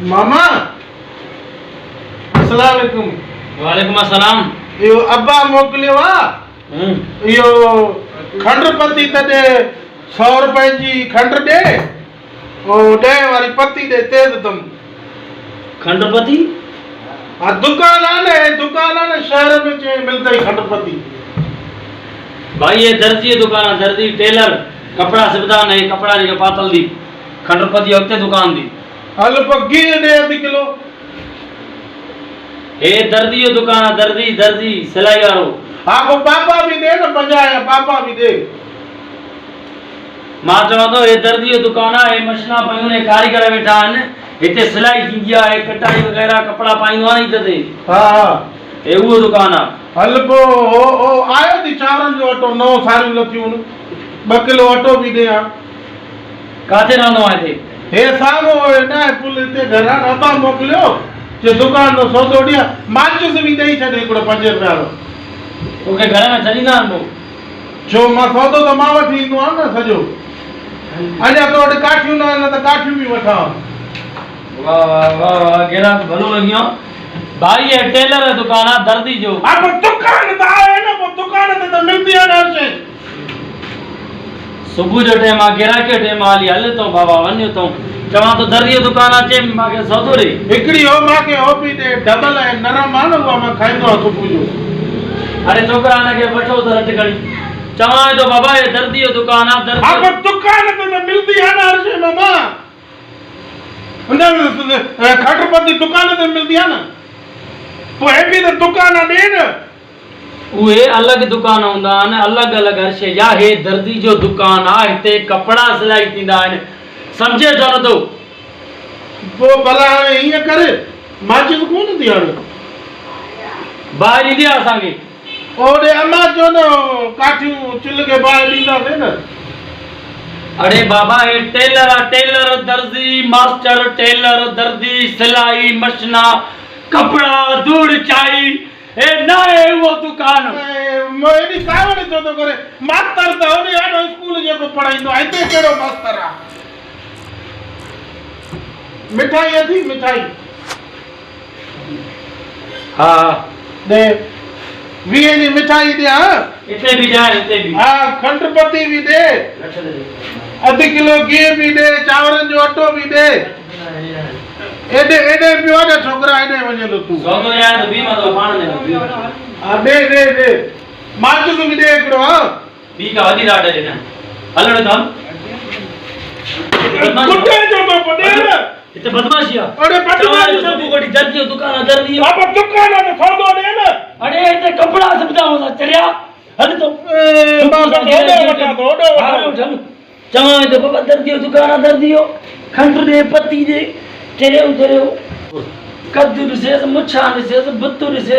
मामा अस्सलाम वालेकुम। वालेकुम अस्सलाम। यो अब्बा मोकलियो यो खंड पत्ती तॾे 100 रुपए जी खंड दे और 10 वाली पत्ती दे तेज तुम खंड पत्ती दुकान है शहर में मिलता ही खंड पत्ती। भाई ये दर्जी दुकान दर्जी टेलर कपड़ा सिबदा नहीं कपड़ा जो पातल दी खंड पत्ती होते दुकान दी हल पग्गी दे आधी किलो। ए दर्जी दुकान दर्जी सिलाई वालो। हाँ वो पापा भी दे ना बजाया पापा भी दे। मां चवा तो ये दर्जी दुकान है मशीना पयूं ने कारीगर बैठा है इते सिलाई थींदी है कटाई वगैरह कपड़ा पाइंदो नहीं तदे। हां ए वो दुकान है। हल पो ओ आयो थी चावरन जो अटो नौ सारियूं लथियूं 2 किलो अटो भी दे। काथे रहंदो आहे थे हे सागो ना पुल इते घरा अब्बा मोकलियो जे दुकान नो सौदो दिया माचिस भी दई छे एकड़ो 5 रुपया वालो ओके घर में छडींदा आनो जो मां सौदो तो मां वठी ईंदो आ न सजो अजा तो वटि काठियूं न त काठियूं भी वठा। वाह वाह वाह वाह गेरा भलो लगियो भाई ये टेलर है दुकान है दर्दी जो अब दुकान त है न वो दुकान ते तो मिलती है हर शे। सुबह जो टाइम आ गेरा के टाइम आली हल तो बाबा वन्यो तो चवा तो दर्दी दुकान अचे माके सौदो रे एकड़ी हो माके हो भी दे डबल है नरम आ न वो मां खाइंदो सुबह जो। अरे छोकरा ने के वठो तो रट करी चवा तो बाबा ये दर्दी दुकान है दर्दी अब दुकान ते तो मिलती है ना हर शे मामा खटपति दुकान ते मिलती है ना तो है भी तो दुकान दे न उहे अलग दुकान होंदा न अलग अलग हर शे या हे दर्दी जो दुकान आ हिते कपड़ा सिलाई थींदा आहिनि समझे जो न तो वो भला ये करे माचिस कोन थी हाणे बाहर ईंदी आहे असांखे ओडे अम्मा जो न काठियूं चिल के बाहर ॾींदा थे न। अरे बाबा ये टेलर दर्जी मास्टर टेलर दर्जी सिलाई मशीना कपड़ा दूर चाई ए ना है वो दुकान मोइनी कावड़ जो तो करे मास्टर त ओडे आडो स्कूल जे को पढ़ाईंदो हिते केड़ो मास्टर आ। मिठाई थी मिठाई हाँ दे 20 जी मिठाई दे। हाँ इते भी जाए इते भी हाँ खंड पत्ती भी दे 1/2 किलो घी भी दे चावरन जो अटो भी दे एडे पियो ना छोकरा एडे वने तो तू सौदो यार तो भी मतलब पाण ने आ दे माचिस भी दे एकड़ो। हां बी का वदी डाट दे ना हलण थाम कुटे जो तो पड़े ना इते बदमाशिया अरे बदमाशी सब कोडी दर्दी दुकान दर्दी अब दुकान ने सौदो दे ना अरे इते कपड़ा सबदा होता चरिया हल तो बाबा ओडो चवा तो बाबा दर्दी दुकान दर्दी खंड दे पत्ती दे तेरे कद्दू से मुछा से बुत्तू से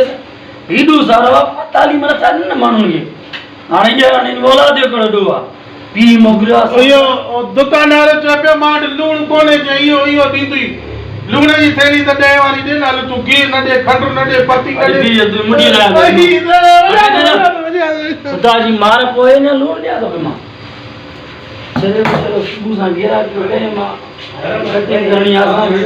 हीडू सारा ताली मरा ताली न मानू ये हाने ये हाने बोला दे कड़ो दुआ पी मोगरा यो दुकानदार चपे माड लूण कोने चाहिए यो दीदी लूण जी थैली त दे वाली दे ना तू घी न दे खंड न दे पत्ती न दे मुड़ी ला दादी मार पोए न लूण दिया तो मां चलो सुबह सा गेरा के मां करनी आसान है।